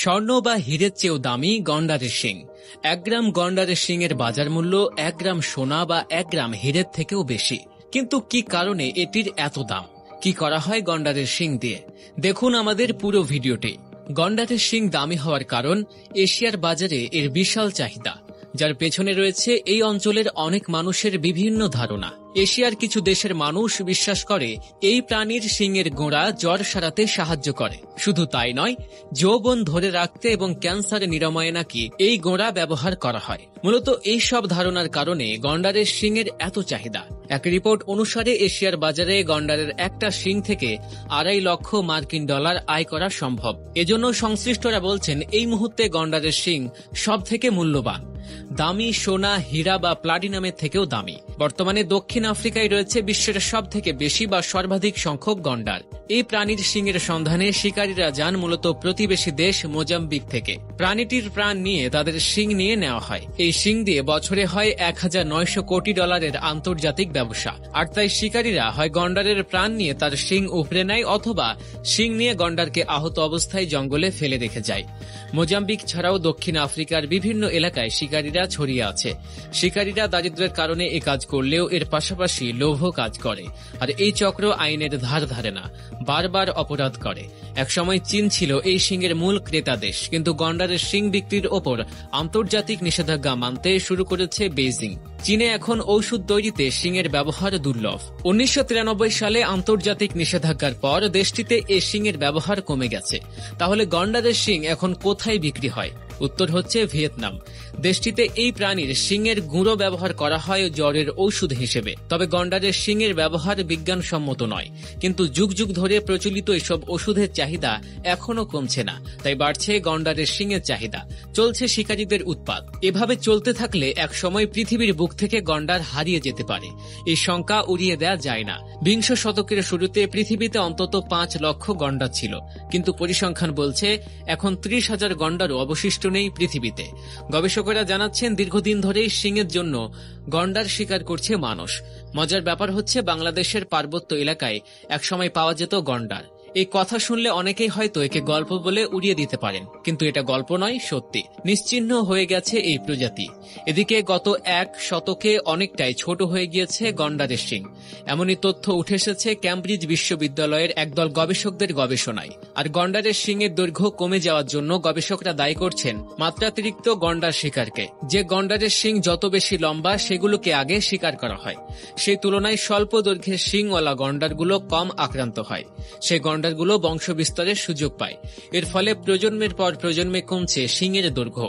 স্বর্ণ বা হীরের চেয়েও দামি গন্ডারের শিং। 1 গ্রাম গন্ডারের শিংয়ের বাজার মূল্য 1 গ্রাম সোনা বা 1 গ্রাম হীরের থেকেও বেশি। কিন্তু কি কারণে এটির এত দাম? কি করা হয় গন্ডারের শিং দিয়ে? দেখুন আমাদের পুরো ভিডিওটি। গন্ডারের শিং দামি হওয়ার কারণ এশিয়ার বাজারে এর বিশাল চাহিদা, যার পেছনে রয়েছে এই অঞ্চলের অনেক মানুষের বিভিন্ন ধারণা। এশিয়ার কিছু দেশের মানুষ বিশ্বাস করে এই প্রাণীর শিংয়ের গোড়া জ্বর সারাতে সাহায্য করে। শুধু তাই নয়, যৌবন ধরে রাখতে এবং ক্যান্সার নিরাময়ে নাকি এই গোড়া ব্যবহার করা হয়। মূলত এই সব ধারণার কারণে গন্ডারের শিংয়ের এত চাহিদা। এক রিপোর্ট অনুসারে এশিয়ার বাজারে গন্ডারের একটা শিং থেকে $2.5 লক্ষ মার্কিন ডলার আয় করা সম্ভব। এজন্য সংশ্লিষ্টরা বলছেন এই মুহূর্তে গন্ডারের শিং সব থেকে মূল্যবান, দামি সোনা, হীরা বা প্লাটিনামের থেকেও দামি। বর্তমানে দক্ষিণ আফ্রিকায় রয়েছে বিশ্বের সব থেকে বেশি বা সর্বাধিক সংখ্যক গন্ডার। এই প্রাণীর শিংয়ের সন্ধানে শিকারীরা যান মূলত প্রতিবেশী দেশ মোজাম্বিক থেকে। প্রাণীটির প্রাণ নিয়ে তাদের শিং নিয়ে নেওয়া হয়। এই শিং দিয়ে বছরে হয় $1,900 কোটি আন্তর্জাতিক ব্যবসা। আর তাই শিকারীরা হয় গন্ডারের প্রাণ নিয়ে তার শিং উপড়ে নেয় অথবা শিং নিয়ে গন্ডারকে আহত অবস্থায় জঙ্গলে ফেলে রেখে যায়। মোজাম্বিক ছাড়াও দক্ষিণ আফ্রিকার বিভিন্ন এলাকায় শিকারীরা ছড়িয়ে আছে। শিকারীরা দারিদ্র্যের কারণে এ কাজ করলেও এর পাশাপাশি লোভ কাজ করে, আর এই চক্র আইনের ধার ধারে না, বারবার অপরাধ করে। একসময় চীন ছিল এই শিংয়ের মূল ক্রেতা দেশ, কিন্তু গন্ডারের শিং বিক্রির ওপর আন্তর্জাতিক নিষেধাজ্ঞা মানতে শুরু করেছে বেইজিং। চীনে এখন ঔষধ তৈরিতে শিংয়ের ব্যবহার দুর্লভ। 1993 সালে আন্তর্জাতিক নিষেধাজ্ঞার পর দেশটিতে এ শিংয়ের ব্যবহার কমে গেছে। তাহলে গন্ডারের শিং এখন কোথায় বিক্রি হয়? উত্তর হচ্ছে ভিয়েতনাম। দেশটিতে এই প্রাণীর শিংয়ের গুঁড়ো ব্যবহার করা হয় জ্বরের ঔষধ হিসেবে। তবে গন্ডারের শিংয়ের ব্যবহার বিজ্ঞানসম্মত নয়, কিন্তু যুগ যুগ ধরে প্রচলিত এসব ওষুধের চাহিদা এখনো কমছে না, তাই বাড়ছে গন্ডারের শিংয়ের চাহিদা। চলছে শিকারীদের উৎপাত। এভাবে চলতে থাকলে একসময় পৃথিবীর বুক থেকে গন্ডার হারিয়ে যেতে পারে। এই শঙ্কা উড়িয়ে দেওয়া যায় না। 20 শতকের শুরুতে পৃথিবীতে অন্তত 5 লক্ষ গন্ডার ছিল, কিন্তু পরিসংখ্যান বলছে এখন 30,000 গন্ডারও অবশিষ্ট নেই পৃথিবীতে। গবেষকেরা জানাচ্ছেন দীর্ঘদিন ধরেই শিংয়ের জন্য গন্ডার শিকার করছে মানুষ। মজার ব্যাপার হচ্ছে বাংলাদেশের পার্বত্য এলাকায় একসময় পাওয়া যেত গন্ডার। এই কথা শুনলে অনেকেই হয়তো একে গল্প বলে উড়িয়ে দিতে পারেন, কিন্তু এটা গল্প নয়, সত্যি। নিশ্চিহ্ন হয়ে গেছে এই প্রজাতি। এদিকে গত 1 শতকে অনেকটাই ছোট হয়ে গিয়েছে গন্ডারের শিং। এমনই তথ্য উঠে এসেছে ক্যামব্রিজ বিশ্ববিদ্যালয়ের একদল গবেষকদের গবেষণায়। আর গন্ডারের শিংয়ের দৈর্ঘ্য কমে যাওয়ার জন্য গবেষকরা দায়ী করছেন মাত্রাতিরিক্ত গন্ডার শিকারকে। যে গন্ডারের শিং যত বেশি লম্বা সেগুলোকে আগে শিকার করা হয়, সেই তুলনায় স্বল্প দৈর্ঘ্যের শিংওয়ালা গন্ডারগুলো কম আক্রান্ত হয়। সেই গন্ডারগুলো বংশ বিস্তারের সুযোগ পায়। এর ফলে প্রজন্মের পর প্রজন্মে কমছে শিংয়ের দৈর্ঘ্য।